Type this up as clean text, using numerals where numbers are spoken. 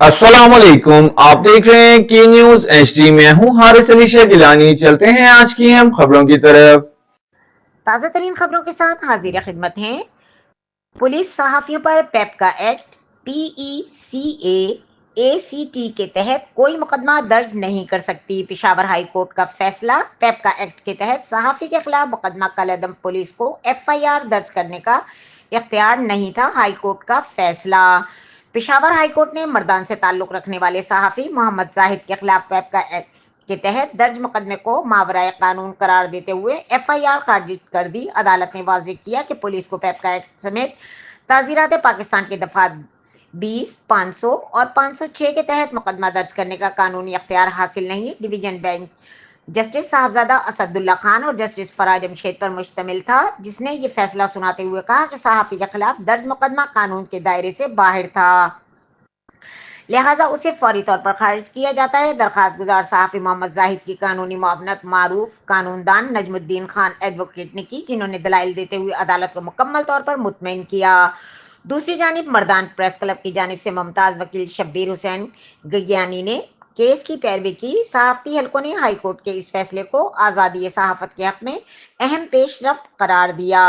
अस्सलाम वालेकुम। आप देख रहे हैं की न्यूज एचडी। मैं हूं हारिस अली शेख गिलानी। चलते हैं आज की हम खबरों की तरफ। ताज़ा तरीन खबरों के साथ हाजिर खिदमत हैं। पुलिस सहाफ़ियों पर पेप्का एक्ट PECA-ACT के तहत कोई मुकदमा दर्ज नहीं कर सकती। पेशावर हाई कोर्ट का फैसला। पेप्का एक्ट के तहत सहाफ़ी के खिलाफ मुकदमा कलअदम पुलिस को FIR दर्ज करने का इख्तियार नहीं था। हाई कोर्ट का फैसला। पेशावर हाई कोर्ट ने मर्दान से ताल्लुक़ रखने वाले सहाफ़ी मोहम्मद जाहिद के खिलाफ पेप्का एक्ट के तहत दर्ज मुकदमे को मावराए कानून करार देते हुए FIR खारिज कर दी। अदालत ने वाज़ेह किया कि पुलिस को पेप्का एक्ट समेत ताज़ीरात पाकिस्तान के दफा 20, 500 और 506 के तहत मुकदमा दर्ज करने का कानूनी अख्तियार हासिल नहीं। Division bench justice Sahibzada Asadullah Khan और जस्टिस फराज जमशेद पर मुश्तमिल था, जिसने ये फैसला सुनाते हुए कहा कि सहाफ़ी के खिलाफ दर्ज मुकदमा कानून के दायरे से बाहर था, लिहाजा उसे फौरी तौर पर खारिज किया जाता है। दरखास्त गुजार सहाफ़ी मोहम्मद जाहिद की कानूनी मुआवनत मारूफ कानूनदान नजमुद्दीन खान एडवोकेट ने की, जिन्होंने दलाइल देते हुए अदालत को मुकम्मल तौर पर मुतमईन किया। दूसरी जानिब मर्दान प्रेस क्लब की जानिब से मुमताज़ वकील शब्बीर हुसैन गज्ञानी ने केस की पैरवी की। सहाफ़ती हलकों ने हाई कोर्ट के इस फैसले को आज़ादी सहाफ़त के हक में अहम पेशरफ्त करार दिया।